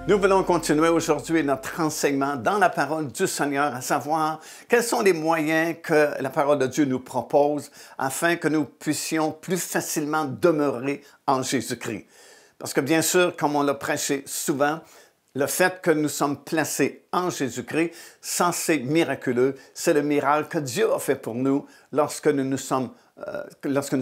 Nous voulons continuer aujourd'hui notre enseignement dans la parole du Seigneur, à savoir quels sont les moyens que la parole de Dieu nous propose afin que nous puissions plus facilement demeurer en Jésus-Christ. Parce que bien sûr, comme on l'a prêché souvent, le fait que nous sommes placés en Jésus-Christ, ça c'est miraculeux, c'est le miracle que Dieu a fait pour nous lorsque nous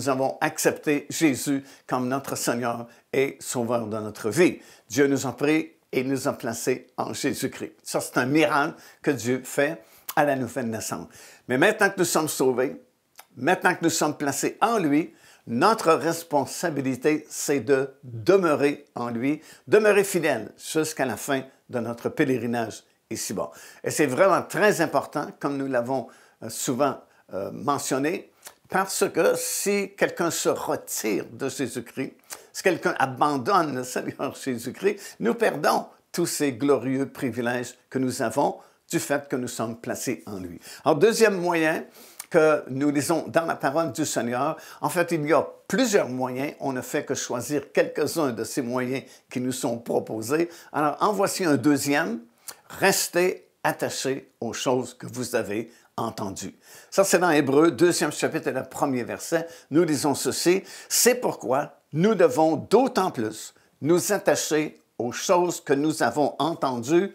avons accepté Jésus comme notre Seigneur et Sauveur de notre vie. Dieu nous a pris et nous a placés en Jésus-Christ. Ça, c'est un miracle que Dieu fait à la nouvelle naissance. Mais maintenant que nous sommes sauvés, maintenant que nous sommes placés en lui, notre responsabilité, c'est de demeurer en lui, demeurer fidèle jusqu'à la fin de notre pèlerinage ici-bas. Et c'est vraiment très important, comme nous l'avons souvent mentionné, parce que si quelqu'un se retire de Jésus-Christ, si quelqu'un abandonne le Seigneur Jésus-Christ, nous perdons tous ces glorieux privilèges que nous avons du fait que nous sommes placés en lui. Alors, deuxième moyen que nous lisons dans la parole du Seigneur, en fait, il y a plusieurs moyens. On ne fait que choisir quelques-uns de ces moyens qui nous sont proposés. Alors, en voici un deuxième. Restez attachés aux choses que vous avez entendues. Ça, c'est dans Hébreux, 2e chapitre et le 1er verset. Nous lisons ceci. C'est pourquoi nous devons d'autant plus nous attacher aux choses que nous avons entendues,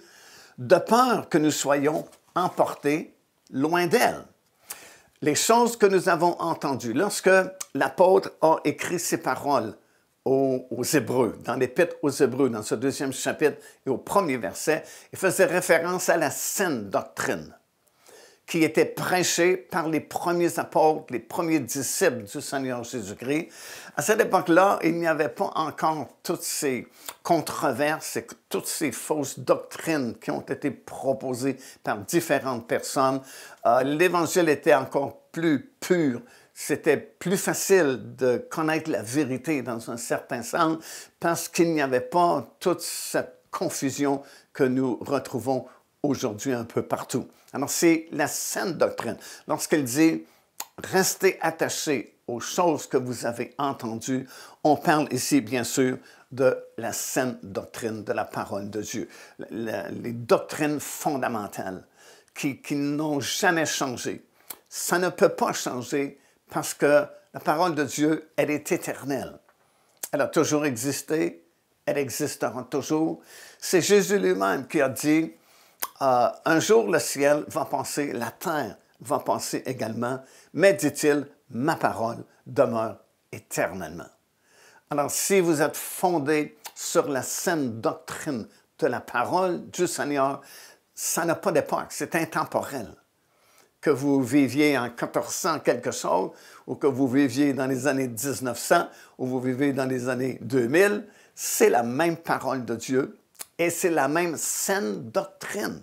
de peur que nous soyons emportés loin d'elles. Les choses que nous avons entendues. Lorsque l'apôtre a écrit ces paroles aux Hébreux, dans l'Épître aux Hébreux, dans ce 2e chapitre et au 1er verset, il faisait référence à la saine doctrine qui était prêchée par les premiers apôtres, les premiers disciples du Seigneur Jésus-Christ. À cette époque-là, il n'y avait pas encore toutes ces controverses et toutes ces fausses doctrines qui ont été proposées par différentes personnes. L'Évangile était encore plus pur. C'était plus facile de connaître la vérité dans un certain sens parce qu'il n'y avait pas toute cette confusion que nous retrouvons aujourd'hui un peu partout. Alors, c'est la saine doctrine. Lorsqu'elle dit « Restez attachés aux choses que vous avez entendues », on parle ici, bien sûr, de la saine doctrine de la parole de Dieu. Les doctrines fondamentales qui n'ont jamais changé. Ça ne peut pas changer parce que la parole de Dieu, elle est éternelle. Elle a toujours existé, elle existera toujours. C'est Jésus lui-même qui a dit un jour le ciel va passer, la terre va passer également, mais dit-il, ma parole demeure éternellement. Alors, si vous êtes fondé sur la saine doctrine de la parole du Seigneur, ça n'a pas d'époque, c'est intemporel. Que vous viviez en 1400 quelque chose, ou que vous viviez dans les années 1900, ou vous vivez dans les années 2000, c'est la même parole de Dieu et c'est la même saine doctrine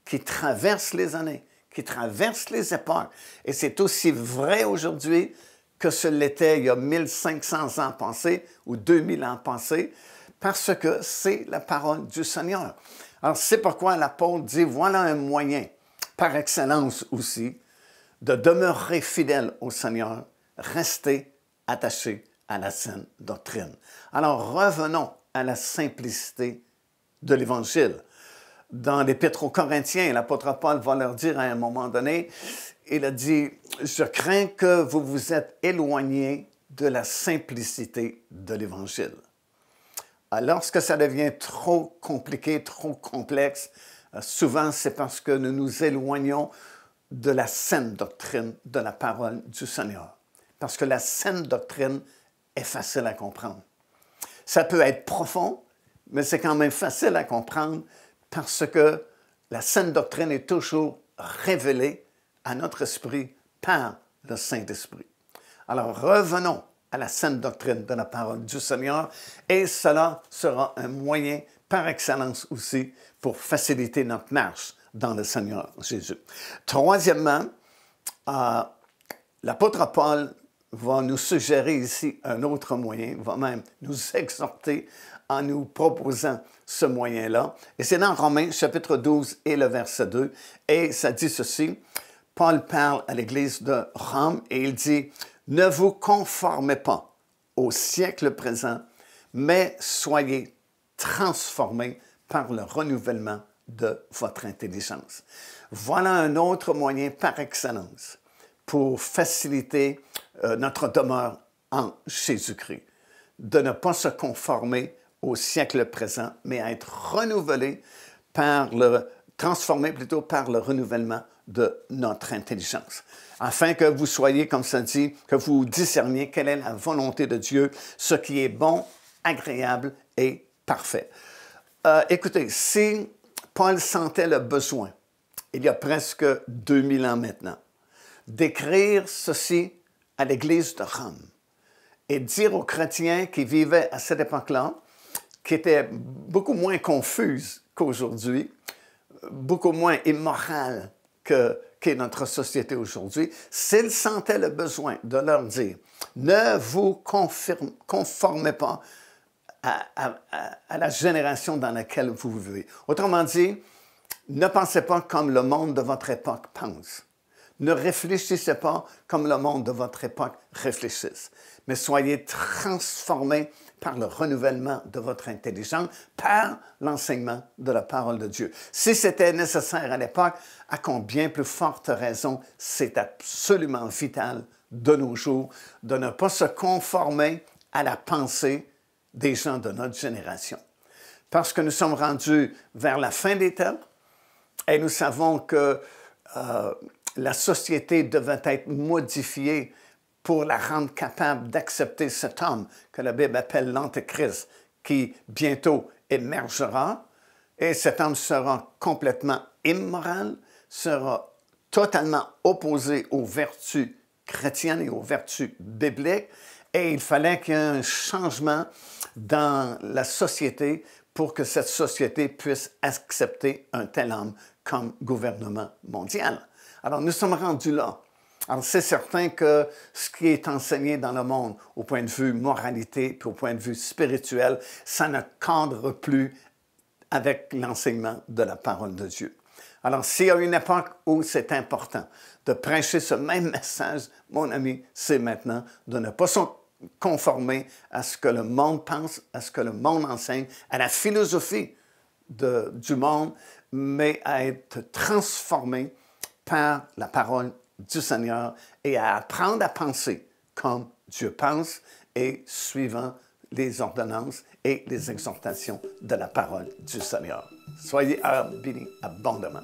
qui traverse les années, qui traverse les époques. Et c'est aussi vrai aujourd'hui que ce l'était il y a 1500 ans passés ou 2000 ans passés, parce que c'est la parole du Seigneur. Alors, c'est pourquoi l'apôtre dit, voilà un moyen, par excellence aussi, de demeurer fidèle au Seigneur, rester attaché à la saine doctrine. Alors, revenons à la simplicité de l'Évangile. Dans l'Épître aux Corinthiens, l'apôtre Paul va leur dire à un moment donné, il a dit, « Je crains que vous vous êtes éloignés de la simplicité de l'Évangile. » Lorsque ça devient trop compliqué, trop complexe, souvent c'est parce que nous nous éloignons de la saine doctrine de la parole du Seigneur. Parce que la saine doctrine est facile à comprendre. Ça peut être profond, mais c'est quand même facile à comprendre parce que la saine doctrine est toujours révélée à notre esprit par le Saint-Esprit. Alors, revenons à la saine doctrine de la parole du Seigneur et cela sera un moyen par excellence aussi pour faciliter notre marche dans le Seigneur Jésus. Troisièmement, l'apôtre Paul va nous suggérer ici un autre moyen, va même nous exhorter en nous proposant ce moyen-là. Et c'est dans Romains, chapitre 12 et le verset 2. Et ça dit ceci, Paul parle à l'Église de Rome et il dit, « Ne vous conformez pas au siècle présent, mais soyez transformés par le renouvellement de votre intelligence. Voilà un autre moyen par excellence pour faciliter notre demeure en Jésus-Christ, de ne pas se conformer au siècle présent, mais à être transformé plutôt par le renouvellement de notre intelligence, afin que vous soyez, comme ça dit, que vous discerniez quelle est la volonté de Dieu, ce qui est bon, agréable et parfait. Écoutez, si Paul sentait le besoin, il y a presque 2000 ans maintenant, d'écrire ceci à l'Église de Rome et dire aux chrétiens qui vivaient à cette époque-là, qui étaient beaucoup moins confuses qu'aujourd'hui, beaucoup moins immorales qu'est notre société aujourd'hui, s'il sentait le besoin de leur dire « Ne vous conformez pas à la génération dans laquelle vous vivez. » Autrement dit, ne pensez pas comme le monde de votre époque pense. Ne réfléchissez pas comme le monde de votre époque réfléchisse, mais soyez transformés par le renouvellement de votre intelligence, par l'enseignement de la parole de Dieu. Si c'était nécessaire à l'époque, à combien plus forte raison c'est absolument vital de nos jours de ne pas se conformer à la pensée des gens de notre génération. Parce que nous sommes rendus vers la fin des temps et nous savons que la société devait être modifiée pour la rendre capable d'accepter cet homme que la Bible appelle l'Antéchrist, qui bientôt émergera, et cet homme sera complètement immoral, sera totalement opposé aux vertus chrétiennes et aux vertus bibliques, et il fallait qu'il y ait un changement dans la société pour que cette société puisse accepter un tel homme comme gouvernement mondial. Alors, nous sommes rendus là. Alors, c'est certain que ce qui est enseigné dans le monde, au point de vue moralité, puis au point de vue spirituel, ça ne cadre plus avec l'enseignement de la parole de Dieu. Alors, s'il y a une époque où c'est important de prêcher ce même message, mon ami, c'est maintenant de ne pas se conformer à ce que le monde pense, à ce que le monde enseigne, à la philosophie du monde, mais à être transformé par la parole du Seigneur et à apprendre à penser comme Dieu pense et suivant les ordonnances et les exhortations de la parole du Seigneur. Soyez bénis abondamment.